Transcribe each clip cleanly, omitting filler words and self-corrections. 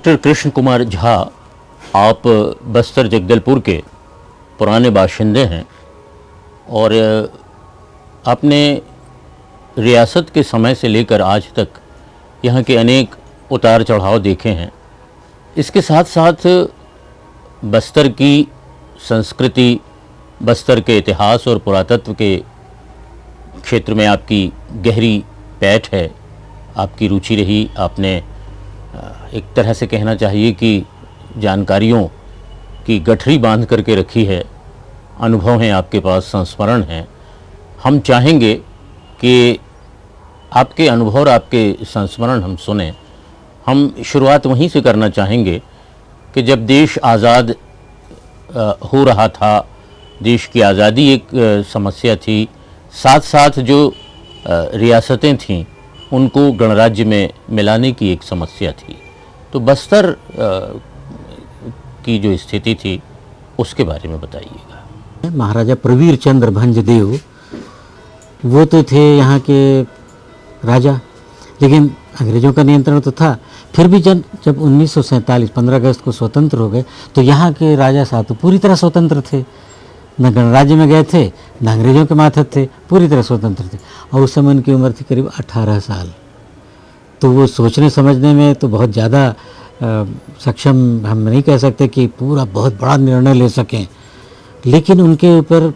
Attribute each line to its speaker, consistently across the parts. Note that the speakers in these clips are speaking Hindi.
Speaker 1: डॉक्टर कृष्ण कुमार झा, आप बस्तर जगदलपुर के पुराने बाशिंदे हैं और आपने रियासत के समय से लेकर आज तक यहाँ के अनेक उतार चढ़ाव देखे हैं। इसके साथ साथ बस्तर की संस्कृति, बस्तर के इतिहास और पुरातत्व के क्षेत्र में आपकी गहरी पैठ है, आपकी रुचि रही। आपने एक तरह से कहना चाहिए कि जानकारियों की गठरी बांध करके रखी है। अनुभव हैं आपके पास, संस्मरण हैं। हम चाहेंगे कि आपके अनुभव और आपके संस्मरण हम सुने। हम शुरुआत वहीं से करना चाहेंगे कि जब देश आज़ाद हो रहा था, देश की आज़ादी एक समस्या थी, साथ साथ जो रियासतें थीं उनको गणराज्य में मिलाने की एक समस्या थी। तो बस्तर की जो स्थिति थी उसके बारे में बताइएगा।
Speaker 2: महाराजा प्रवीर चंद्र भंजदेव वो तो थे यहाँ के राजा, लेकिन अंग्रेज़ों का नियंत्रण तो था। फिर भी जब 1947 15 अगस्त को स्वतंत्र हो गए तो यहाँ के राजा साहब तो पूरी तरह स्वतंत्र थे, न गणराज्य में गए थे न अंग्रेज़ों के मातहत थे, पूरी तरह स्वतंत्र थे। और उस समय उनकी उम्र थी करीब 18 साल। तो वो सोचने समझने में तो बहुत ज़्यादा सक्षम हम नहीं कह सकते कि पूरा बहुत बड़ा निर्णय ले सकें, लेकिन उनके ऊपर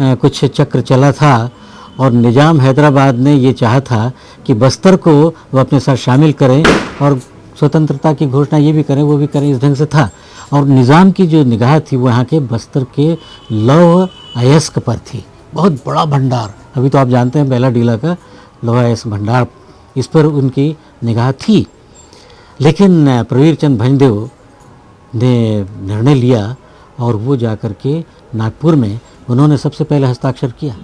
Speaker 2: कुछ चक्र चला था और निज़ाम हैदराबाद ने ये चाहा था कि बस्तर को वो अपने साथ शामिल करें और स्वतंत्रता की घोषणा ये भी करें वो भी करें, इस ढंग से था। और निज़ाम की जो निगाह थी वो यहाँ के बस्तर के लौह अयस्क पर थी। बहुत बड़ा भंडार, अभी तो आप जानते हैं बेला डीला का लौह अयस्क भंडार, इस पर उनकी निगाह थी। लेकिन प्रवीर चंद्र भंजदेव ने निर्णय लिया और वो जा कर के नागपुर में उन्होंने सबसे पहले हस्ताक्षर किया।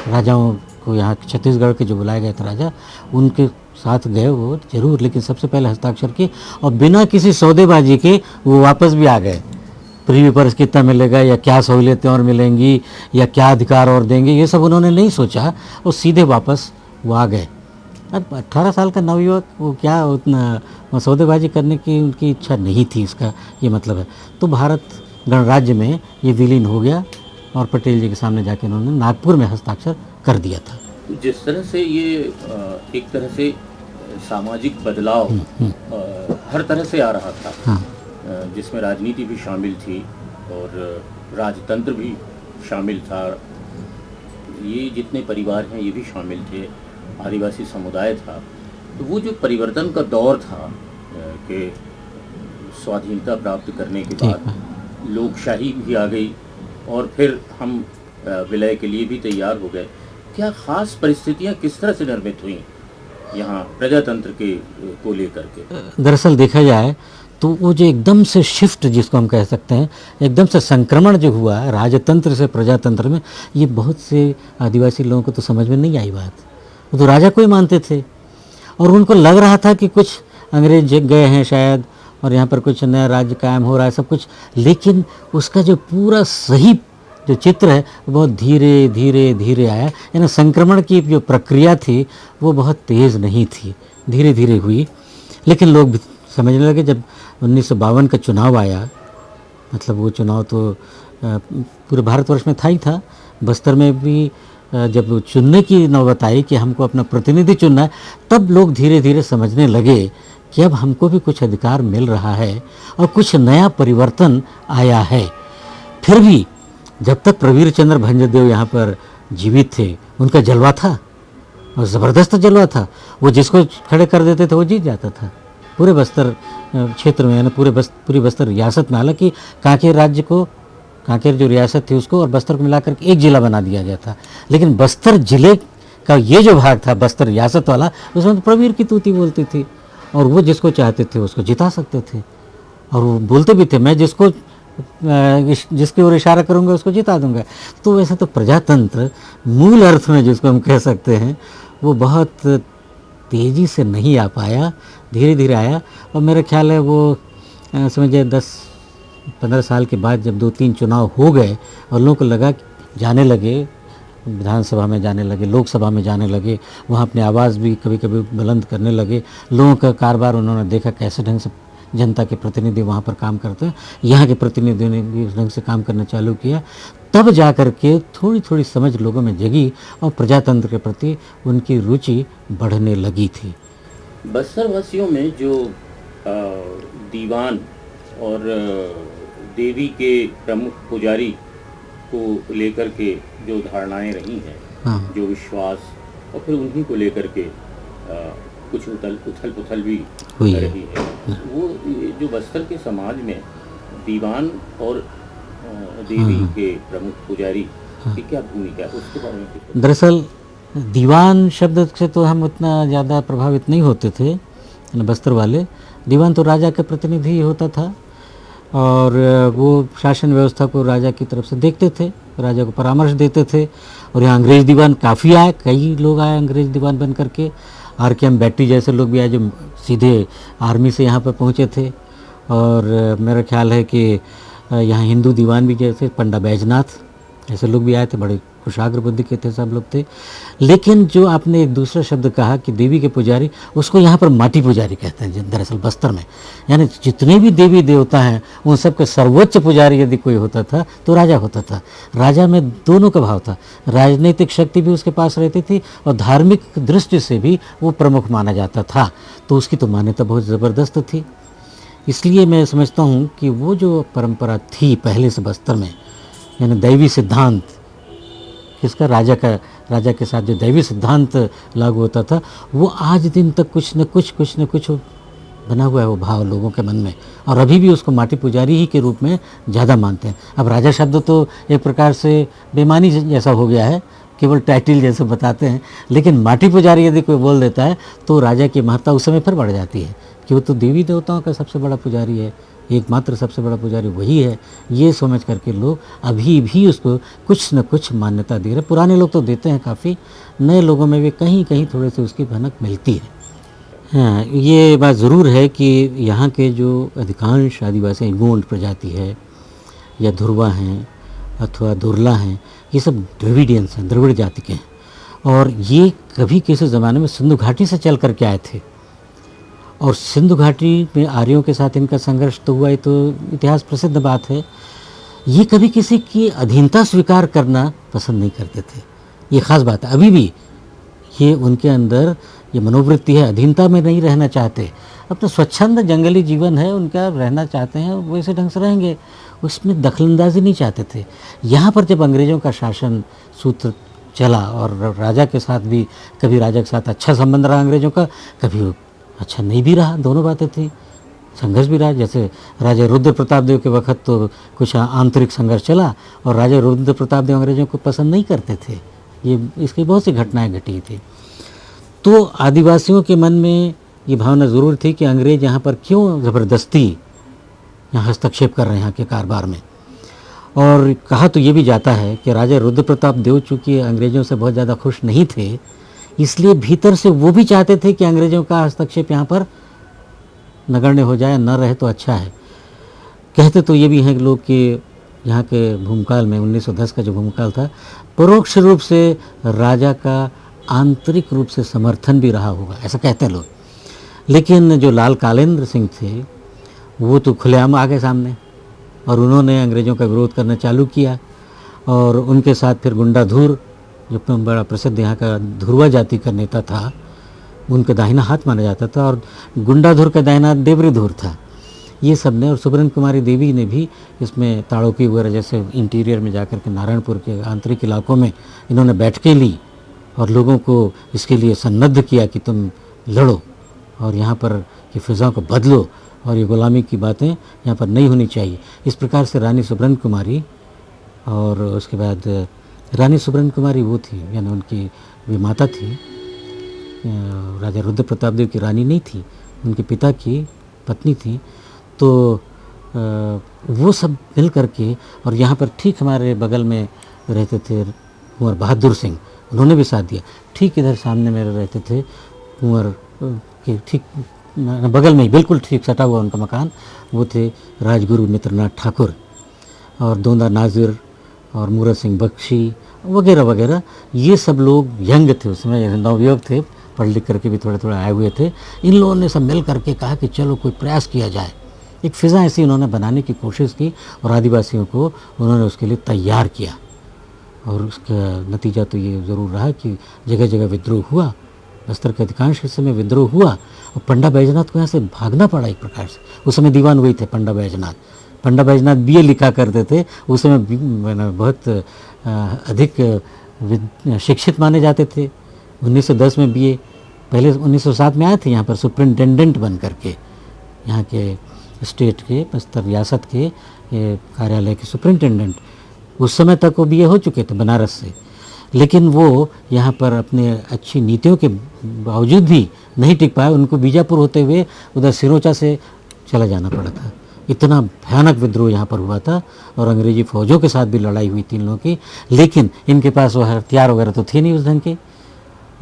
Speaker 2: राजाओं को, यहाँ छत्तीसगढ़ के जो बुलाए गए थे राजा, उनके साथ गए वो जरूर, लेकिन सबसे पहले हस्ताक्षर किए और बिना किसी सौदेबाजी के वो वापस भी आ गए। प्रीवी पर्स कितना मिलेगा या क्या सहूलियतें और मिलेंगी या क्या अधिकार और देंगे, ये सब उन्होंने नहीं सोचा और सीधे वापस वो आ गए। अब 18 साल का नवयुवक वो क्या उतना सौदेबाजी करने की उनकी इच्छा नहीं थी, इसका ये मतलब है। तो भारत गणराज्य में ये विलीन हो गया और पटेल जी के सामने जाके उन्होंने नागपुर में हस्ताक्षर कर दिया था।
Speaker 1: जिस तरह से ये एक तरह से सामाजिक बदलाव हर तरह से आ रहा था,
Speaker 2: हाँ।
Speaker 1: जिसमें राजनीति भी शामिल थी और राजतंत्र भी शामिल था, ये जितने परिवार हैं ये भी शामिल थे, आदिवासी समुदाय था। तो वो जो परिवर्तन का दौर था कि स्वाधीनता प्राप्त करने के बाद लोकशाही भी आ गई और फिर हम विलय के लिए भी तैयार हो गए। क्या ख़ास परिस्थितियाँ किस तरह से निर्मित हुई यहाँ प्रजातंत्र के को लेकर के?
Speaker 2: दरअसल देखा जाए तो वो जो एकदम से शिफ्ट जिसको हम कह सकते हैं, एकदम से संक्रमण जो हुआ राजतंत्र से प्रजातंत्र में, ये बहुत से आदिवासी लोगों को तो समझ में नहीं आई बात। वो तो राजा को ही मानते थे और उनको लग रहा था कि कुछ अंग्रेज जग गए हैं शायद और यहाँ पर कुछ नया राज्य कायम हो रहा है सब कुछ, लेकिन उसका जो पूरा सही जो चित्र है वो बहुत धीरे धीरे धीरे आया। यानी संक्रमण की जो प्रक्रिया थी वो बहुत तेज़ नहीं थी, धीरे धीरे हुई। लेकिन लोग समझने लगे जब 1952 का चुनाव आया, मतलब वो चुनाव तो पूरे भारतवर्ष में था ही था, बस्तर में भी जब चुनने की नौबत आई कि हमको अपना प्रतिनिधि चुनना है, तब लोग धीरे धीरे समझने लगे कि अब हमको भी कुछ अधिकार मिल रहा है और कुछ नया परिवर्तन आया है। फिर भी जब तक प्रवीर चंद्र भंजदेव यहाँ पर जीवित थे उनका जलवा था और ज़बरदस्त जलवा था। वो जिसको खड़े कर देते थे वो जीत जाता था पूरे बस्तर क्षेत्र में, यानी पूरी बस्तर रियासत में। हालांकि कांकेर राज्य को, कांकेर जो रियासत थी उसको और बस्तर को मिलाकर एक ज़िला बना दिया गया था, लेकिन बस्तर ज़िले का ये जो भाग था बस्तर रियासत वाला, उसमें तो प्रवीर की तूती बोलती थी और वो जिसको चाहते थे उसको जिता सकते थे। और वो बोलते भी थे मैं जिसकी ओर इशारा करूंगा उसको जिता दूंगा। तो वैसे तो प्रजातंत्र मूल अर्थ में जिसको हम कह सकते हैं वो बहुत तेज़ी से नहीं आ पाया, धीरे धीरे आया। और मेरा ख्याल है वो समझिए 10-15 साल के बाद जब 2-3 चुनाव हो गए और लोगों को लगा, जाने लगे विधानसभा में जाने लगे, लोकसभा में जाने लगे, वहाँ अपनी आवाज़ भी कभी कभी बुलंद करने लगे, लोगों का कारोबार उन्होंने देखा कैसे ढंग से जनता के प्रतिनिधि वहाँ पर काम करते हैं, यहाँ के प्रतिनिधियों ने भी उस ढंग से काम करना चालू किया, तब जा कर के थोड़ी थोड़ी समझ लोगों में जगी और प्रजातंत्र के प्रति उनकी रुचि बढ़ने लगी थी।
Speaker 1: बस्तर वासियों में जो दीवान और देवी के प्रमुख पुजारी को लेकर के जो धारणाएं रही हैं,
Speaker 2: हाँ।
Speaker 1: जो विश्वास, और फिर उन्हीं को लेकर के कुछ उथल पुथल भी
Speaker 2: हुई
Speaker 1: रही है, वो जो बस्तर के समाज में दीवान और देवी के प्रमुख पुजारी की क्या भूमिका है, उसके बारे में कुछ?
Speaker 2: दरअसल दीवान शब्द से तो हम उतना ज़्यादा प्रभावित नहीं होते थे बस्तर वाले। दीवान तो राजा के प्रतिनिधि ही होता था और वो शासन व्यवस्था को राजा की तरफ से देखते थे, राजा को परामर्श देते थे। और यहाँ अंग्रेज़ दीवान काफ़ी आए, कई लोग आए अंग्रेज़ दीवान बन करके। RKM बैटी जैसे लोग भी आए जो सीधे आर्मी से यहाँ पर पहुँचे थे। और मेरा ख्याल है कि यहाँ हिंदू दीवान भी जैसे पंडा बैजनाथ ऐसे लोग भी आए थे, बड़े कुशाग्र बुद्धि के थे सब लोग थे। लेकिन जो आपने एक दूसरा शब्द कहा कि देवी के पुजारी, उसको यहाँ पर माटी पुजारी कहते हैं दरअसल बस्तर में। यानी जितने भी देवी देवता हैं उन सब के सर्वोच्च पुजारी यदि कोई होता था तो राजा होता था। राजा में दोनों का भाव था, राजनीतिक शक्ति भी उसके पास रहती थी और धार्मिक दृष्टि से भी वो प्रमुख माना जाता था, तो उसकी तो मान्यता बहुत ज़बरदस्त थी। इसलिए मैं समझता हूँ कि वो जो परंपरा थी पहले से बस्तर में, यानी दैवी सिद्धांत, किसका, राजा का, राजा के साथ जो दैवी सिद्धांत लागू होता था, वो आज दिन तक कुछ न कुछ बना हुआ है वो भाव लोगों के मन में। और अभी भी उसको माटी पुजारी ही के रूप में ज़्यादा मानते हैं। अब राजा शब्द तो एक प्रकार से बेमानी जैसा हो गया है, केवल टाइटल जैसे बताते हैं, लेकिन माटी पुजारी यदि कोई बोल देता है तो राजा की महत्ता उस समय फिर बढ़ जाती है कि वो तो देवी देवताओं का सबसे बड़ा पुजारी है, एकमात्र सबसे बड़ा पुजारी वही है। ये समझ करके लोग अभी भी उसको कुछ न कुछ मान्यता दे रहे। पुराने लोग तो देते हैं काफ़ी, नए लोगों में भी कहीं कहीं थोड़े से उसकी भनक मिलती है। हाँ, ये बात ज़रूर है कि यहाँ के जो अधिकांश आदिवासी गोंड प्रजाति है या धुरवा हैं अथवा दुर्ला हैं, ये सब द्रविडियंस हैं, द्रविड़ जाति के हैं। और ये कभी किसी ज़माने में सिंधु घाटी से चल करके आए थे और सिंधु घाटी में आर्यों के साथ इनका संघर्ष तो हुआ, ये तो इतिहास प्रसिद्ध बात है। ये कभी किसी की अधीनता स्वीकार करना पसंद नहीं करते थे, ये ख़ास बात है। अभी भी ये उनके अंदर ये मनोवृत्ति है, अधीनता में नहीं रहना चाहते। अपना स्वच्छंद जंगली जीवन है उनका, रहना चाहते हैं, वैसे ढंग से रहेंगे, उसमें दखलंदाजी नहीं चाहते थे। यहाँ पर जब अंग्रेज़ों का शासन सूत्र चला और राजा के साथ भी, कभी राजा के साथ अच्छा संबंध रहा अंग्रेज़ों का, कभी अच्छा नहीं भी रहा, दोनों बातें थी, संघर्ष भी रहा। जैसे राजा रुद्र प्रताप देव के वक्त तो कुछ आंतरिक संघर्ष चला और राजा रुद्र प्रताप देव अंग्रेज़ों को पसंद नहीं करते थे, ये इसकी बहुत सी घटनाएं घटी थी। तो आदिवासियों के मन में ये भावना ज़रूर थी कि अंग्रेज़ यहाँ पर क्यों ज़बरदस्ती यहाँ हस्तक्षेप कर रहे हैं यहाँ के कारोबार में। और कहा तो ये भी जाता है कि राजा रुद्र प्रताप देव चूँकि अंग्रेज़ों से बहुत ज़्यादा खुश नहीं थे, इसलिए भीतर से वो भी चाहते थे कि अंग्रेज़ों का हस्तक्षेप यहाँ पर नगण्य हो जाए, न रहे तो अच्छा है। कहते तो ये भी हैं लोग कि यहाँ के भूमकाल में 1910 का जो भूमकाल था, परोक्ष रूप से राजा का आंतरिक रूप से समर्थन भी रहा होगा, ऐसा कहते हैं लोग। लेकिन जो लाल कालेंद्र सिंह थे वो तो खुलेआम आ गए सामने और उन्होंने अंग्रेज़ों का विरोध करना चालू किया। और उनके साथ फिर गुंडाधुर, जो बड़ा प्रसिद्ध यहाँ का धुरवा जाति का नेता था, उनका दाहिना हाथ माना जाता था, और गुंडाधुर का दाहिना हाथ देवरीधुर था। ये सब ने, और सुब्रन कुमारी देवी ने भी इसमें ताड़ोकी वगैरह जैसे इंटीरियर में जाकर के नारायणपुर के आंतरिक इलाकों में इन्होंने बैठकें ली और लोगों को इसके लिए सन्नद्ध किया कि तुम लड़ो और यहाँ पर की फ़िज़ा को बदलो और ये गुलामी की बातें यहाँ पर नहीं होनी चाहिए। इस प्रकार से रानी सुब्रन कुमारी, और उसके बाद रानी सुब्रन कुमारी वो थी, यानी उनकी वे माता थी, राजा रुद्र प्रताप देव की रानी नहीं थी, उनके पिता की पत्नी थी। तो वो सब मिल करके, और यहाँ पर ठीक हमारे बगल में रहते थे कुंवर बहादुर सिंह, उन्होंने भी साथ दिया। ठीक इधर सामने मेरे रहते थे कुंवर के ठीक बगल में ही, बिल्कुल ठीक सटा हुआ उनका मकान, वो थे राजगुरु मित्रनाथ ठाकुर और दोंदा नाजिर और मूरत सिंह बख्शी वगैरह वगैरह। ये सब लोग यंग थे उस समय, नवयुवक थे, पढ़ लिख करके भी थोड़े थोड़े आए हुए थे। इन लोगों ने सब मिल करके कहा कि चलो कोई प्रयास किया जाए एक फ़िज़ा ऐसी उन्होंने बनाने की कोशिश की और आदिवासियों को उन्होंने उसके लिए तैयार किया। और उसका नतीजा तो ये ज़रूर रहा कि जगह जगह विद्रोह हुआ, बस्तर के अधिकांश हिस्से में विद्रोह हुआ और पंडा बैजनाथ को यहाँ से भागना पड़ा एक प्रकार से। उस समय दीवान वही थे पंडा बैजनाथ। पंडा बैजनाथ बीए लिखा करते थे, उस समय बहुत अधिक शिक्षित माने जाते थे। 1910 में बीए, पहले 1907 में आए थे यहाँ पर सुपरिंटेंडेंट बन करके, यहाँ के स्टेट के बस्तर रियासत के कार्यालय के सुपरिंटेंडेंट। उस समय तक वो बीए हो चुके थे बनारस से, लेकिन वो यहाँ पर अपने अच्छी नीतियों के बावजूद भी नहीं टिक पाए। उनको बीजापुर होते हुए उधर सिरोंचा से चला जाना पड़ा था। इतना भयानक विद्रोह यहाँ पर हुआ था और अंग्रेजी फ़ौजों के साथ भी लड़ाई हुई थी इन लोगों की, लेकिन इनके पास वो हथियार वगैरह तो थे नहीं उस ढंग के,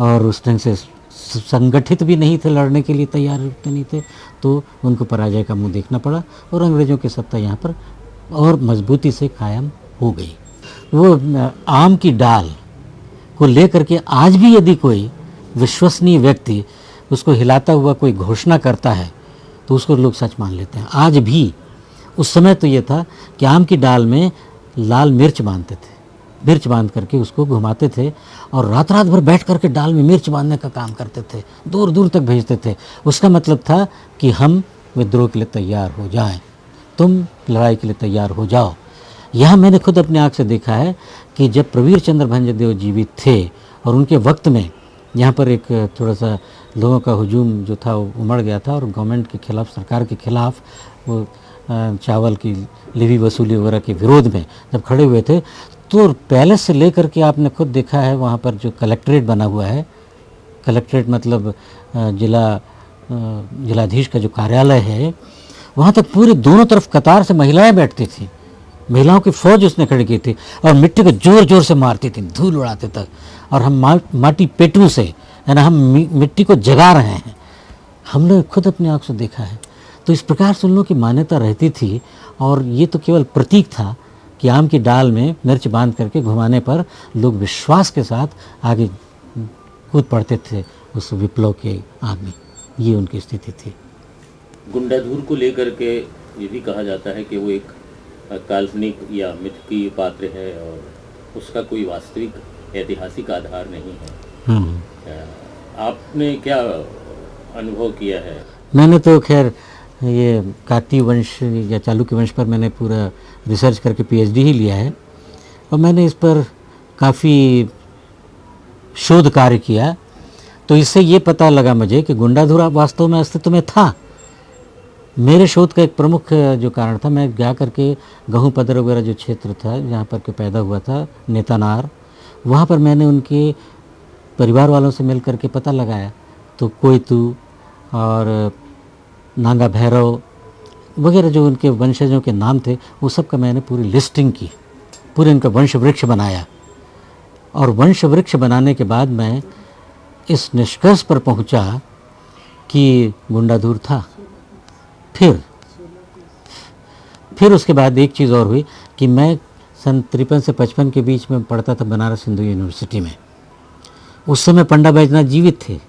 Speaker 2: और उस ढंग से संगठित भी नहीं थे, लड़ने के लिए तैयार नहीं थे। तो उनको पराजय का मुंह देखना पड़ा और अंग्रेज़ों की सत्ता यहाँ पर और मजबूती से कायम हो गई। वो आम की डाल को लेकर के आज भी यदि कोई विश्वसनीय व्यक्ति उसको हिलाता हुआ कोई घोषणा करता है तो उसको लोग सच मान लेते हैं आज भी। उस समय तो ये था कि आम की डाल में लाल मिर्च बांधते थे, मिर्च बांध करके उसको घुमाते थे और रात रात भर बैठ करके डाल में मिर्च बांधने का काम करते थे, दूर दूर तक भेजते थे। उसका मतलब था कि हम विद्रोह के लिए तैयार हो जाएं, तुम लड़ाई के लिए तैयार हो जाओ। यह मैंने खुद अपनी आँख से देखा है कि जब प्रवीर चंद्र भंजदेव जीवित थे और उनके वक्त में यहाँ पर एक थोड़ा सा लोगों का हुजूम जो था वो उमड़ गया था और गवर्नमेंट के खिलाफ, सरकार के खिलाफ, वो चावल की लेवी वसूली वगैरह के विरोध में जब खड़े हुए थे, तो पैलेस से लेकर के आपने खुद देखा है वहाँ पर जो कलेक्ट्रेट बना हुआ है, कलेक्ट्रेट मतलब जिलाधीश का जो कार्यालय है, वहाँ तक पूरी दोनों तरफ कतार से महिलाएं बैठती थी। महिलाओं की फौज उसने खड़ी की थी और मिट्टी को जोर जोर से मारती थी, धूल उड़ाते तक। और हम माटी पेटू से, यानी हम मिट्टी को जगा रहे हैं, हमने खुद अपनी आँख से देखा है। तो इस प्रकार से उन लोगों की मान्यता रहती थी और ये तो केवल प्रतीक था कि आम की डाल में मिर्च बांध करके घुमाने पर लोग विश्वास के साथ आगे कूद पड़ते थे उस विप्लव के आग में। ये उनकी स्थिति थी।
Speaker 1: गुंडाधुर को लेकर के ये भी कहा जाता है कि वो एक काल्पनिक या मिथ की पात्र है और उसका कोई वास्तविक ऐतिहासिक आधार नहीं है। आपने क्या अनुभव किया है?
Speaker 2: मैंने तो खैर ये काकतीय वंश या चालुक्य वंश पर मैंने पूरा रिसर्च करके पीएचडी ही लिया है और मैंने इस पर काफ़ी शोध कार्य किया। तो इससे ये पता लगा मुझे कि गुंडाधुर वास्तव में अस्तित्व में था। मेरे शोध का एक प्रमुख जो कारण था, मैं जा करके गहूँ पदर वगैरह जो क्षेत्र था जहाँ पर के पैदा हुआ था, नेतानार, वहाँ पर मैंने उनके परिवार वालों से मिल करके पता लगाया। तो कोयतू और नांगा भैरव वगैरह जो उनके वंशजों के नाम थे, वो सब का मैंने पूरी लिस्टिंग की, पूरे उनका वंश वृक्ष बनाया। और वंश वृक्ष बनाने के बाद मैं इस निष्कर्ष पर पहुंचा कि गुंडाधुर था। फिर उसके बाद एक चीज़ और हुई कि मैं सन 53 से 55 के बीच में पढ़ता था बनारस हिंदू यूनिवर्सिटी में। उस समय पंडा बैजनाथ जीवित थे,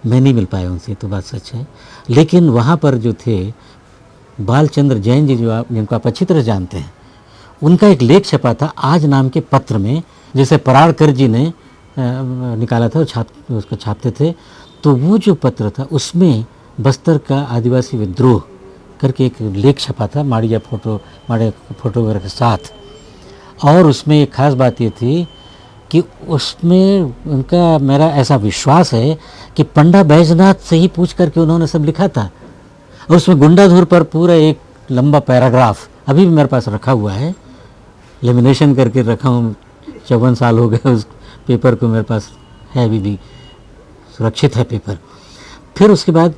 Speaker 2: मैं नहीं मिल पाया उनसे, तो बात सच है। लेकिन वहाँ पर जो थे बालचंद्र जैन जी, जो जिनको आप अच्छी तरह जानते हैं, उनका एक लेख छपा था आज नाम के पत्र में, जैसे पराड़कर जी ने निकाला था, उसको छापते थे। तो वो जो पत्र था उसमें बस्तर का आदिवासी विद्रोह करके एक लेख छपा था, माड़िया फोटो वगैरह के साथ। और उसमें एक ख़ास बात ये थी कि उसमें उनका, मेरा ऐसा विश्वास है कि पंडा बैजनाथ से ही पूछ करके उन्होंने सब लिखा था। और उसमें गुंडाधुर पर पूरा एक लंबा पैराग्राफ अभी भी मेरे पास रखा हुआ है, लेमिनेशन करके रखा हूँ, 54 साल हो गए उस पेपर को, मेरे पास है, अभी भी सुरक्षित है पेपर। फिर उसके बाद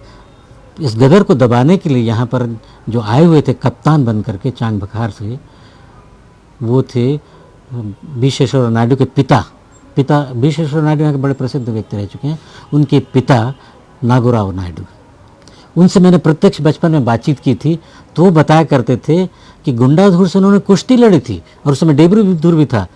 Speaker 2: इस गदर को दबाने के लिए यहाँ पर जो आए हुए थे कप्तान बन करके चांग बखार से, वो थे विश्वेश्वर नायडू के पिता विश्वेश्वर नायडू यहाँ के बड़े प्रसिद्ध व्यक्ति रह चुके हैं, उनके पिता नागोराव नायडू। उनसे मैंने प्रत्यक्ष बचपन में बातचीत की थी, तो वो बताया करते थे कि गुंडाधुर से उन्होंने कुश्ती लड़ी थी और उस समय डेबरू भी था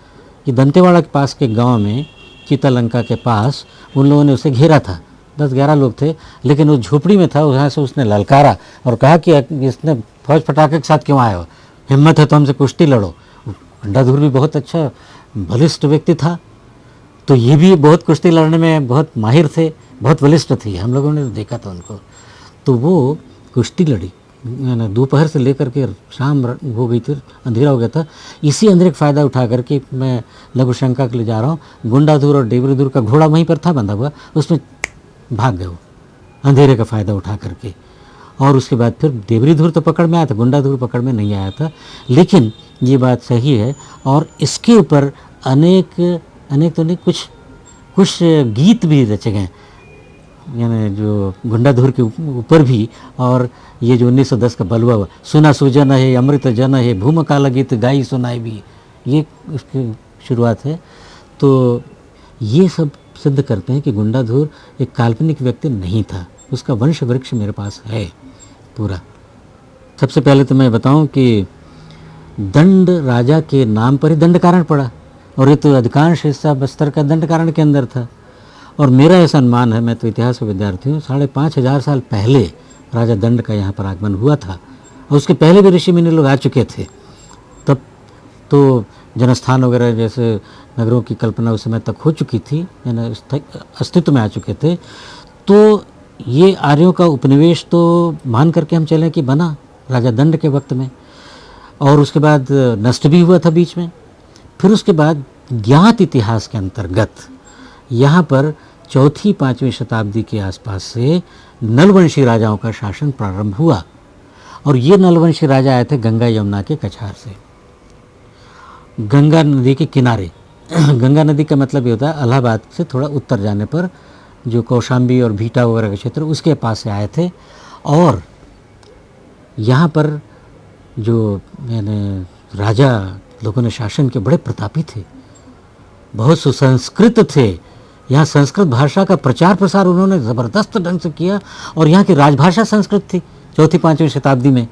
Speaker 2: कि दंतेवाड़ा के पास के गांव में, चीतालंका के पास, उन लोगों ने उसे घेरा था 10-11 लोग थे, लेकिन वो झोपड़ी में था, वहाँ से उसने ललकारा और कहा कि इसने फौज पटाखे के साथ क्यों आए हो, हिम्मत है तो हमसे कुश्ती लड़ो। गंडाधर भी बहुत अच्छा बलिष्ठ व्यक्ति था, तो ये भी बहुत कुश्ती लड़ने में बहुत माहिर थे, बहुत बलिष्ठ थे, हम लोगों ने देखा था उनको। तो वो कुश्ती लड़ी, दोपहर से लेकर के शाम हो गई थी, अंधेरा हो गया था। इसी अंधेरे का फ़ायदा उठा करके मैं लघु शंका के लिए जा रहा हूँ, गुंडाधुर और डेवरीधुर का घोड़ा वहीं पर था बंधा हुआ, उसमें भाग गए वो अंधेरे का फ़ायदा उठा करके। और उसके बाद फिर डेवरीधुर तो पकड़ में आया था, गुंडाधुर पकड़ में नहीं आया था। लेकिन ये बात सही है, और इसके ऊपर अनेक तो नहीं, कुछ गीत भी रचे गए, यानी जो गुंडाधुर के ऊपर भी। और ये जो 1910 का बलुआ हुआ, सुना सुजन है अमृत जन है भूम काला गीत गाई सुनाई भी, ये उसकी शुरुआत है। तो ये सब सिद्ध करते हैं कि गुंडाधुर एक काल्पनिक व्यक्ति नहीं था, उसका वंश वृक्ष मेरे पास है पूरा। सबसे पहले तो मैं बताऊं कि दंड राजा के नाम पर ही दंड कारण पड़ा, और ये तो अधिकांश हिस्सा बस्तर का दंड कारण के अंदर था। और मेरा ऐसा अनुमान है, मैं तो इतिहास का विद्यार्थी हूँ, 5,500 साल पहले राजा दंड का यहाँ पर आगमन हुआ था, और उसके पहले भी ऋषि मुनि लोग आ चुके थे। तब तो जनस्थान वगैरह जैसे नगरों की कल्पना उस समय तक हो चुकी थी, यानी अस्तित्व में आ चुके थे। तो ये आर्यों का उपनिवेश तो मान करके हम चलें कि बना राजा दंड के वक्त में, और उसके बाद नष्ट भी हुआ था बीच में। फिर उसके बाद ज्ञात इतिहास के अंतर्गत यहाँ पर 4वीं-5वीं शताब्दी के आसपास से नलवंशी राजाओं का शासन प्रारंभ हुआ, और ये नलवंशी राजा आए थे गंगा यमुना के कछार से, गंगा नदी के किनारे। गंगा नदी का मतलब ये होता है इलाहाबाद से थोड़ा उत्तर जाने पर, जो कौशाम्बी और भीटा वगैरह का क्षेत्र, उसके पास से आए थे। और यहाँ पर जो यानी राजा लोगों ने शासन के बड़े प्रतापी थे, बहुत सुसंस्कृत थे। यहाँ संस्कृत भाषा का प्रचार प्रसार उन्होंने ज़बरदस्त ढंग से किया, और यहाँ की राजभाषा संस्कृत थी 4वीं-5वीं शताब्दी में।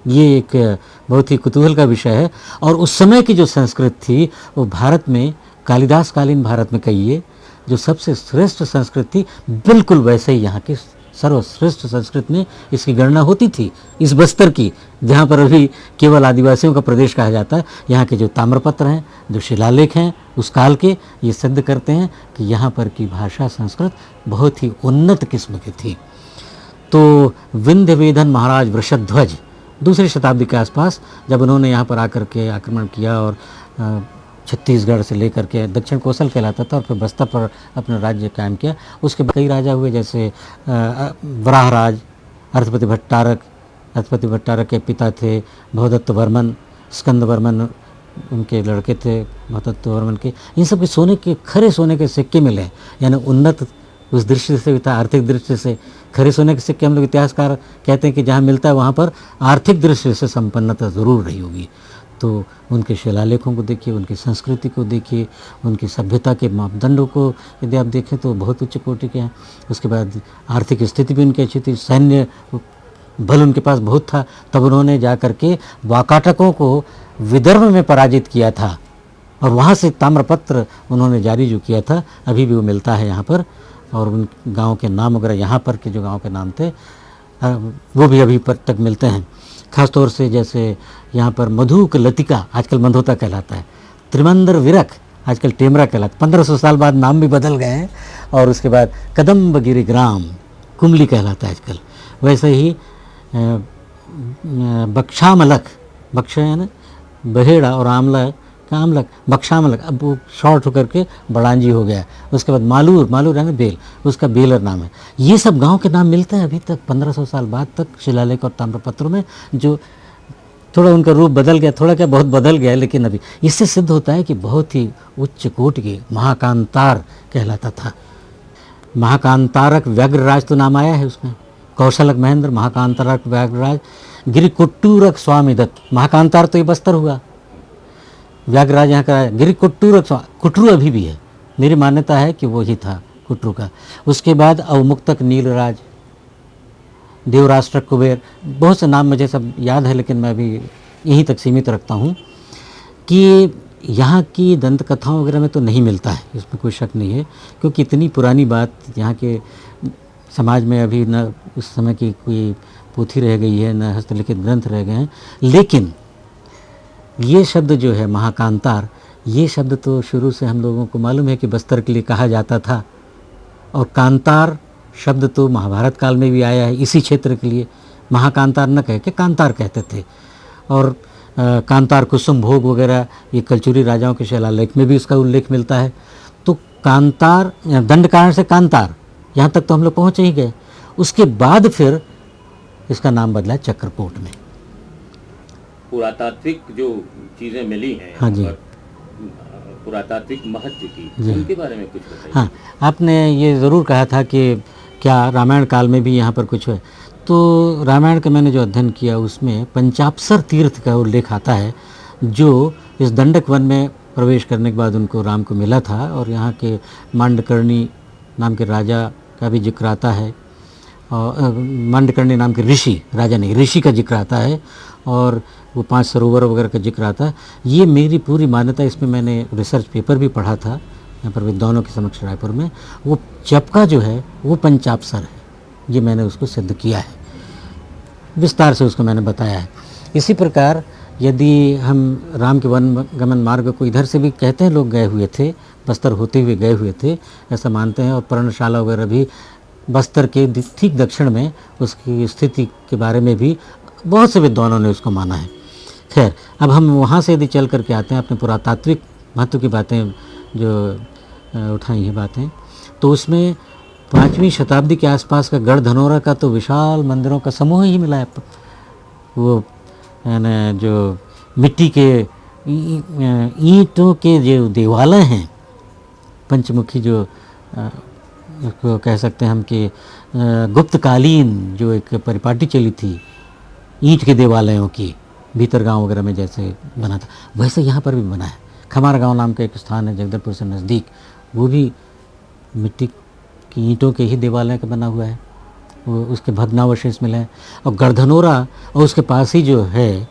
Speaker 2: ये एक बहुत ही कुतूहल का विषय है। और उस समय की जो संस्कृत थी वो भारत में, कालिदास कालीन भारत में कहिए, जो सबसे श्रेष्ठ संस्कृत थी, बिल्कुल वैसे ही यहाँ की सर्वश्रेष्ठ संस्कृत में इसकी गणना होती थी। इस बस्तर की, जहाँ पर अभी केवल आदिवासियों का प्रदेश कहा जाता है, यहाँ के जो ताम्रपत्र हैं, जो शिलालेख हैं उस काल के, ये सिद्ध करते हैं कि यहाँ पर की भाषा संस्कृत बहुत ही उन्नत किस्म की थी। तो विंध्यवेधन महाराज वृषध्वज 2री शताब्दी के आसपास जब उन्होंने यहाँ पर आकर के आक्रमण किया, और छत्तीसगढ़ से लेकर के दक्षिण कोसल कहलाता था, और फिर बस्तर पर अपना राज्य कायम किया। उसके बाद कई राजा हुए, जैसे वराहराज, अर्थपति भट्टारक के पिता थे भवदत्त वर्मन, स्कंद वर्मन उनके लड़के थे भवदत्त वर्मन के। इन सब के सोने के, खरे सोने के सिक्के मिले, यानी उन्नत उस दृष्टि से भी था, आर्थिक दृष्टि से। खरे सोने के सिक्के हम लोग इतिहासकार कहते हैं कि जहाँ मिलता है वहाँ पर आर्थिक दृष्टि से संपन्नता ज़रूर रही होगी। तो उनके शिलालेखों को देखिए, उनकी संस्कृति को देखिए, उनकी सभ्यता के मापदंडों को यदि आप देखें तो बहुत उच्च कोटि के हैं। उसके बाद आर्थिक स्थिति भी उनकी अच्छी थी, सैन्य बल उनके पास बहुत था। तब उन्होंने जा कर के वाकाटकों को विदर्भ में पराजित किया था, और वहाँ से ताम्रपत्र उन्होंने जारी जो किया था, अभी भी वो मिलता है यहाँ पर। और उन गाँव के नाम वगैरह, यहाँ पर के जो गाँव के नाम थे, वो भी अभी तक मिलते हैं। खास तौर से जैसे यहाँ पर मधुक लतिका आजकल मंधोता कहलाता है, त्रिमंदर विरक आजकल टेमरा कहलाता है। 1500 साल बाद नाम भी बदल गए हैं। और उसके बाद कदम्बगिरी ग्राम कुमली कहलाता है आजकल। वैसे ही बक्षामलक, बक्षा है ना बहेड़ा, और आमला कामलक, बक्षामलक, अब वो शॉर्ट होकर के बड़ांजी हो गया। उसके बाद मालूर है ना बेल, उसका बेलर नाम है। ये सब गांव के नाम मिलते हैं अभी तक 1500 साल बाद तक शिलालेख और ताम्रपत्रों में, जो थोड़ा उनका रूप बदल गया, थोड़ा क्या बहुत बदल गया, लेकिन अभी इससे सिद्ध होता है कि बहुत ही उच्च कोटि के महाकांतार कहलाता था। महाकांतारक व्याघ्रराज तो नाम आया है उसमें, कौशलक महेंद्र, महाकांतारक व्याघ्रराज, गिरिकुट्टूरक स्वामी दत्त। महाकांतार तो ये बस्तर हुआ, व्याघ्रराज यहाँ का गिरिकुट्टूरक कुटरू अभी भी है, मेरी मान्यता है कि वो ही था कुटरू का। उसके बाद अवमुक्तक नीलराज, देवराष्ट्रक कुबेर, बहुत से नाम मुझे सब याद है, लेकिन मैं अभी यहीं तक सीमित रखता हूँ कि यहाँ की दंत कथाओं वगैरह में तो नहीं मिलता है, इसमें कोई शक नहीं है, क्योंकि इतनी पुरानी बात यहाँ के समाज में अभी न उस समय की कोई पोथी रह गई है, न हस्तलिखित ग्रंथ रह गए हैं। लेकिन ये शब्द जो है महाकांतार, ये शब्द तो शुरू से हम लोगों को मालूम है कि बस्तर के लिए कहा जाता था, और कांतार शब्द तो महाभारत काल में भी आया है इसी क्षेत्र के लिए। महाकांतार न कह के कांतार कहते थे। और कांतार कुसुम भोग वगैरह ये कलचुरी राजाओं के शिलालेख में भी उसका उल्लेख मिलता है। तो कांतार दंडकारण से कांतार, यहाँ तक तो हम लोग पहुँच ही गए। उसके बाद फिर इसका नाम बदला चक्रकोट में।
Speaker 1: पुरातात्विक जो चीज़ें मिली हैं,
Speaker 2: हाँ जी,
Speaker 1: पुरातात्विक महत्व की, उनके बारे में कुछ बताइए।
Speaker 2: हाँ, आपने ये ज़रूर कहा था कि क्या रामायण काल में भी यहाँ पर कुछ है। तो रामायण का मैंने जो अध्ययन किया उसमें पंचाप्सर तीर्थ का उल्लेख आता है, जो इस दंडक वन में प्रवेश करने के बाद उनको राम को मिला था। और यहाँ के मांडकर्णी नाम के राजा का भी जिक्र आता है, और मांडकर्णी नाम के ऋषि, राजा नहीं ऋषि का जिक्र आता है, और वो 5 सरोवर वगैरह का जिक्र आता है। ये मेरी पूरी मान्यता, इसमें मैंने रिसर्च पेपर भी पढ़ा था यहाँ पर विद्वानों के समक्ष रायपुर में। वो चपका जो है वो पंचाप्सर है, ये मैंने उसको सिद्ध किया है, विस्तार से उसको मैंने बताया है। इसी प्रकार यदि हम राम के वन गमन मार्ग को इधर से भी कहते हैं, लोग गए हुए थे, बस्तर होते हुए गए हुए थे, ऐसा मानते हैं। और पर्णशाला वगैरह भी बस्तर के ठीक दक्षिण में उसकी स्थिति के बारे में भी बहुत से विद्वानों ने उसको माना है। खैर, अब हम वहाँ से यदि चल करके आते हैं, अपने पुरातात्विक महत्व की बातें जो उठाई हैं बातें, तो उसमें 5वीं शताब्दी के आसपास का गढ़ धनौरा का तो विशाल मंदिरों का समूह ही मिला है। वो जो मिट्टी के ईंटों के जो देवालय हैं, पंचमुखी जो को कह सकते हैं हम कि गुप्तकालीन जो एक परिपाटी चली थी ईंट के देवालयों की, भीतर गांव वगैरह में जैसे बना था, वैसे यहाँ पर भी बना है। खमार गांव नाम का एक स्थान है जगदलपुर से नज़दीक, वो भी मिट्टी की ईंटों के ही देवालय का बना हुआ है, वो उसके भग्नावशेष मिले हैं। और गढ़धनौरा और उसके पास ही जो है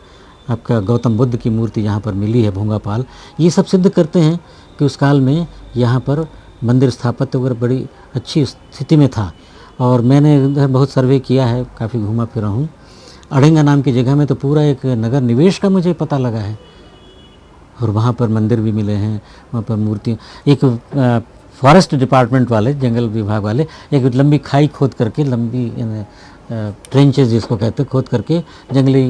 Speaker 2: आपका गौतम बुद्ध की मूर्ति यहाँ पर मिली है, भोंगापाल, ये सब सिद्ध करते हैं कि उस काल में यहाँ पर मंदिर स्थापत्य वगैरह बड़ी अच्छी स्थिति में था। और मैंने इधर बहुत सर्वे किया है, काफ़ी घूमा फिरा हूँ। अड़ेंगा नाम की जगह में तो पूरा एक नगर निवेश का मुझे पता लगा है, और वहाँ पर मंदिर भी मिले हैं, वहाँ पर मूर्तियाँ। एक फॉरेस्ट डिपार्टमेंट वाले, जंगल विभाग वाले, एक लंबी खाई खोद करके, लंबी ट्रेंचेस जिसको कहते हैं, खोद करके जंगली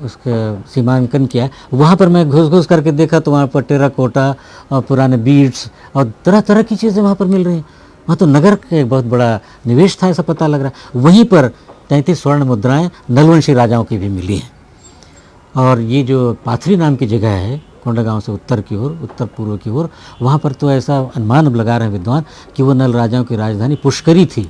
Speaker 2: उसका सीमांकन किया। वहाँ पर मैं घुस करके देखा तो वहाँ पर टेराकोटा और पुराने बीड्स और तरह तरह की चीज़ें वहाँ पर मिल रही हैं। वहाँ तो नगर का एक बहुत बड़ा निवेश था, ऐसा पता लग रहा है। वहीं पर 33 स्वर्ण मुद्राएं नलवंशी राजाओं की भी मिली हैं। और ये जो पाथरी नाम की जगह है कोंडागांव से उत्तर की ओर, उत्तर पूर्व की ओर, वहाँ पर तो ऐसा अनुमान अब लगा रहे हैं विद्वान कि वो नल राजाओं की राजधानी पुष्करी थी,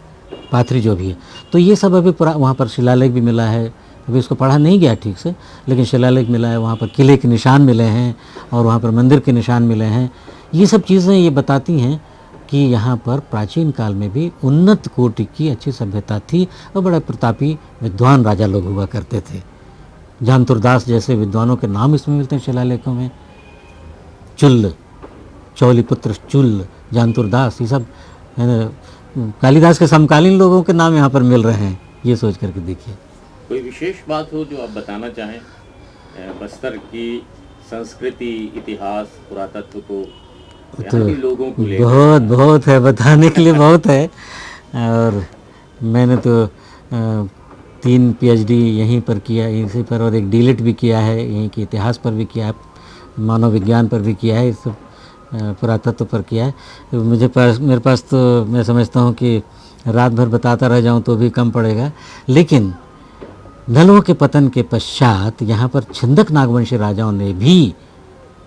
Speaker 2: पाथरी जो भी है। तो ये सब अभी वहाँ पर शिलालेख भी मिला है, अभी उसको पढ़ा नहीं गया ठीक से, लेकिन शिलालेख मिला है। वहाँ पर किले के निशान मिले हैं और वहाँ पर मंदिर के निशान मिले हैं। ये सब चीज़ें ये बताती हैं कि यहाँ पर प्राचीन काल में भी उन्नत कोटि की अच्छी सभ्यता थी और बड़ा प्रतापी विद्वान राजा लोग हुआ करते थे। जानतुरदास जैसे विद्वानों के नाम इसमें मिलते हैं शिलालेखों में। चुल्ल, चौलीपुत्र चुल्ल, जानतुरदास, ये सब कालिदास के समकालीन लोगों के नाम यहाँ पर मिल रहे हैं। ये सोच करके देखिए।
Speaker 1: कोई विशेष बात हो जो आप बताना चाहें बस्तर की संस्कृति, इतिहास, पुरातत्व को,
Speaker 2: तो
Speaker 1: लोगों को
Speaker 2: बहुत है, बताने के लिए बहुत है। और मैंने तो 3 PhD यहीं पर किया, इसी पर, और एक डीलिट भी किया है, यहीं के इतिहास पर भी किया है, मानव विज्ञान पर भी किया है, इस सब पुरातत्व पर किया है। मेरे पास तो मैं समझता हूँ कि रात भर बताता रह जाऊँ तो भी कम पड़ेगा। लेकिन नलों के पतन के पश्चात यहाँ पर छिंदक नागवंशी राजाओं ने भी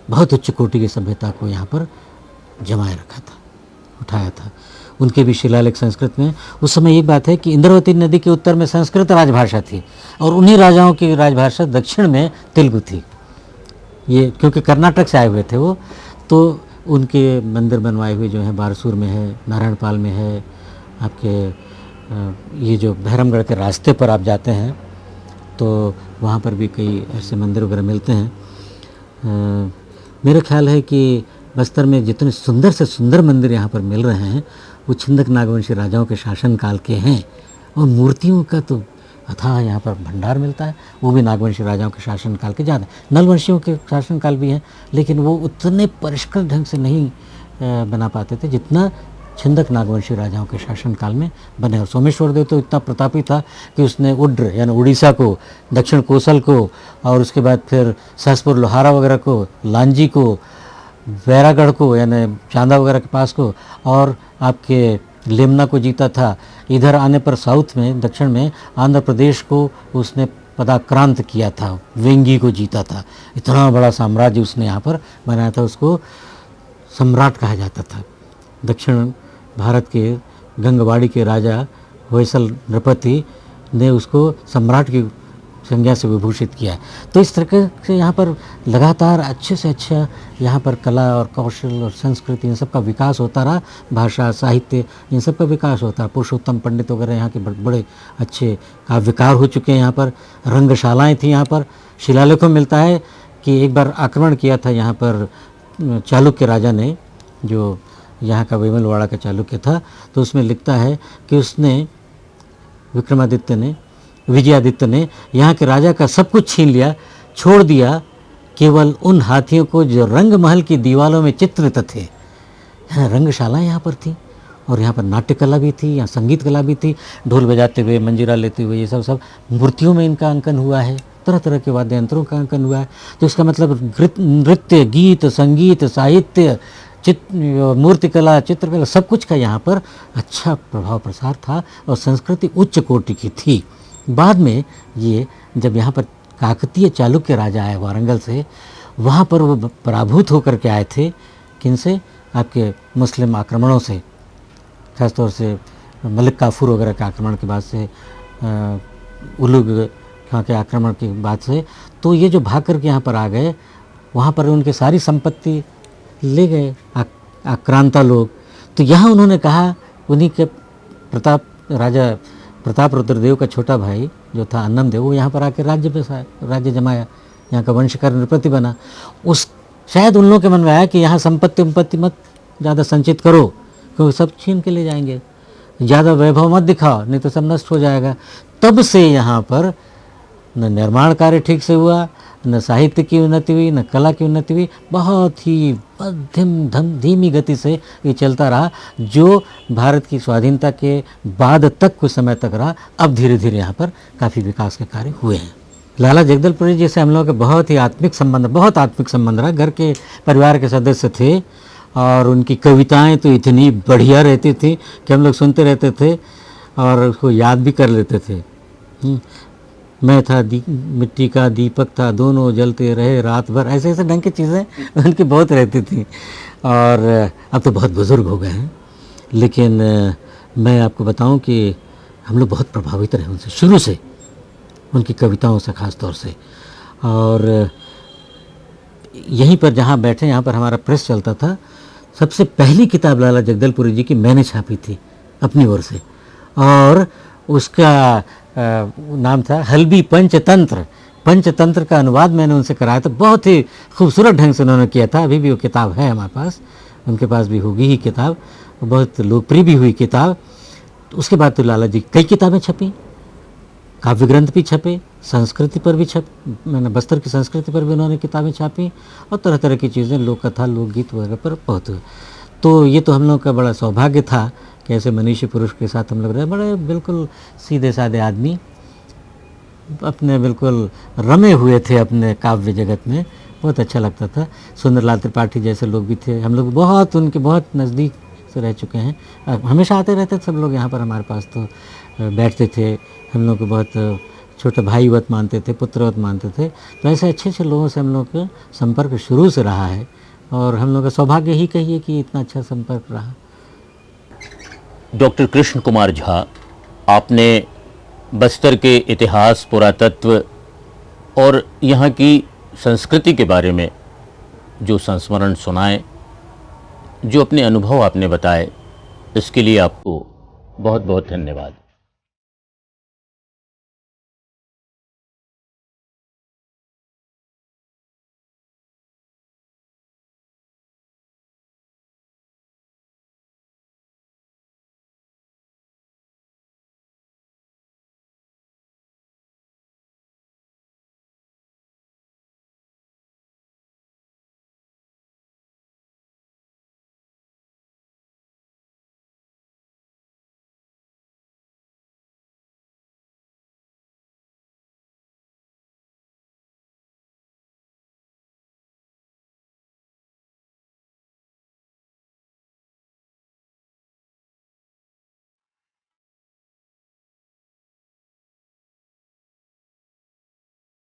Speaker 2: बहुत उच्च कोटि की सभ्यता को यहाँ पर जमाए रखा था, उठाया था। उनके भी शिलालेख संस्कृत में। उस समय एक बात है कि इंद्रावती नदी के उत्तर में संस्कृत राजभाषा थी और उन्हीं राजाओं की राजभाषा दक्षिण में तेलुगु थी। ये क्योंकि कर्नाटक से आए हुए थे वो, तो उनके मंदिर बनवाए हुए जो हैं बारसूर में है, नारायणपाल में है, आपके ये जो भैरमगढ़ के रास्ते पर आप जाते हैं तो वहाँ पर भी कई ऐसे मंदिर वगैरह मिलते हैं। मेरा ख्याल है कि बस्तर में जितने सुंदर से सुंदर मंदिर यहाँ पर मिल रहे हैं वो छिंदक नागवंशी राजाओं के शासनकाल के हैं, और मूर्तियों का तो अथाह यहाँ पर भंडार मिलता है, वो भी नागवंशी राजाओं के शासनकाल के ज़्यादा। नलवंशियों के शासनकाल भी हैं, लेकिन वो उतने परिष्कृत ढंग से नहीं बना पाते थे जितना छिंदक नागवंशी राजाओं के शासनकाल में बने। और सोमेश्वर देव तो इतना प्रतापी था कि उसने उड्र यानी उड़ीसा को, दक्षिण कोसल को, और उसके बाद फिर सहसपुर लोहारा वगैरह को, लांजी को, वैरागढ़ को यानी चांदा वगैरह के पास को, और आपके लेमना को जीता था। इधर आने पर साउथ में, दक्षिण में आंध्र प्रदेश को उसने पदाक्रांत किया था, वेंगी को जीता था। इतना बड़ा साम्राज्य उसने यहाँ पर बनाया था, उसको सम्राट कहा जाता था। दक्षिण भारत के गंगवाड़ी के राजा होयसल नृपति ने उसको सम्राट की संज्ञा से विभूषित किया। तो इस तरह से यहाँ पर लगातार अच्छे से अच्छा यहाँ पर कला और कौशल और संस्कृति इन सब का विकास होता रहा, भाषा साहित्य इन सब का विकास होता रहा। पुरुषोत्तम पंडित वगैरह यहाँ के बड़े अच्छे काव्यकार हो चुके हैं। यहाँ पर रंगशालाएँ थी। यहाँ पर शिलालेखों में मिलता है कि एक बार आक्रमण किया था यहाँ पर चालुक्य राजा ने, जो यहाँ का वेमुलवाड़ा का चालुक्य था। तो उसमें लिखता है कि उसने विजयादित्य ने यहाँ के राजा का सब कुछ छीन लिया, छोड़ दिया केवल उन हाथियों को जो रंग महल की दीवारों में चित्रित थे। यहाँ रंगशालाएँ यहाँ पर थी, और यहाँ पर नाट्य कला भी थी, यहाँ संगीत कला भी थी, ढोल बजाते हुए, मंजीरा लेते हुए, ये सब मूर्तियों में इनका अंकन हुआ है, तरह तरह के वाद्य यंत्रों का अंकन हुआ है। तो इसका मतलब नृत्य, गीत, संगीत, साहित्य, मूर्तिकला, चित्रकला, सब कुछ का यहाँ पर अच्छा प्रभाव प्रसार था, और संस्कृति उच्च कोटि की थी। बाद में ये जब यहाँ पर काकतीय चालुक्य राजा आए वारंगल से, वहाँ पर वो पराभूत होकर के आए थे। किनसे? आपके मुस्लिम आक्रमणों से, खासतौर से मलिक काफूर वगैरह के आक्रमण के बाद से, उलुग यहाँ के आक्रमण के बाद से। तो ये जो भाग कर के यहाँ पर आ गए, वहाँ पर उनकी सारी संपत्ति ले गए आक्रांता लोग। तो यहाँ उन्होंने कहा, उन्हीं के राजा प्रताप रुद्रदेव का छोटा भाई जो था अन्नम देव, वो यहाँ पर आकर राज्य जमाया, यहाँ का वंशकर नृपति बना। शायद उन लोगों के मन में आया कि यहाँ संपत्ति मत ज़्यादा संचित करो, क्योंकि सब छीन के ले जाएंगे, ज़्यादा वैभव मत दिखाओ, नहीं तो सब नष्ट हो जाएगा। तब से यहाँ पर न निर्माण कार्य ठीक से हुआ, न साहित्य की उन्नति हुई, न कला की उन्नति हुई। बहुत ही मध्यम धीमी गति से ये चलता रहा, जो भारत की स्वाधीनता के बाद तक कुछ समय तक रहा। अब धीरे धीरे यहाँ पर काफ़ी विकास के कार्य हुए हैं। लाला जगदलपुरी जी से हम लोगों के बहुत आत्मिक संबंध रहा। घर के परिवार के सदस्य थे, और उनकी कविताएं तो इतनी बढ़िया रहती थी कि हम लोग सुनते रहते थे और उसको याद भी कर लेते थे। मैं था मिट्टी का दीपक था, दोनों जलते रहे रात भर, ऐसे ऐसे ढंग की चीज़ें उनकी बहुत रहती थी। और अब तो बहुत बुज़ुर्ग हो गए हैं, लेकिन मैं आपको बताऊं कि हम लोग बहुत प्रभावित रहे उनसे शुरू से, उनकी कविताओं से ख़ास तौर से। और यहीं पर जहाँ बैठे, यहाँ पर हमारा प्रेस चलता था, सबसे पहली किताब लाला जगदलपुरी जी की मैंने छापी थी अपनी ओर से, और उसका नाम था हल्बी पंचतंत्र का अनुवाद मैंने उनसे कराया था। बहुत ही खूबसूरत ढंग से उन्होंने किया था। अभी भी वो किताब है हमारे पास, उनके पास भी होगी ही किताब, बहुत लोकप्रिय भी हुई किताब। उसके बाद तो लाला जी कई किताबें छपी, काव्य ग्रंथ भी छपे, संस्कृति पर भी मैंने बस्तर की संस्कृति पर भी उन्होंने किताबें छापी, और तरह तरह की चीज़ें, लोक कथा, लोकगीत वगैरह पर बहुत हुए। तो ये तो हम लोग का बड़ा सौभाग्य था कि ऐसे मनीषी पुरुष के साथ हम लोग रहे। बड़े बिल्कुल सीधे साधे आदमी, अपने बिल्कुल रमे हुए थे अपने काव्य जगत में, बहुत अच्छा लगता था। सुंदरलाल त्रिपाठी जैसे लोग भी थे, हम लोग बहुत उनके बहुत नज़दीक से रह चुके हैं। हमेशा आते रहते थे सब लोग यहाँ पर हमारे पास, तो बैठते थे। हम लोग को बहुत छोटे भाईवत मानते थे, पुत्रवत मानते थे। तो ऐसे अच्छे अच्छे लोगों से हम लोग का संपर्क शुरू से रहा है, और हम लोग का सौभाग्य ही कहिए कि इतना अच्छा संपर्क रहा।
Speaker 1: डॉक्टर कृष्ण कुमार झा, आपने बस्तर के इतिहास, पुरातत्व और यहाँ की संस्कृति के बारे में जो संस्मरण सुनाए, जो अपने अनुभव आपने बताए, इसके लिए आपको बहुत बहुत धन्यवाद।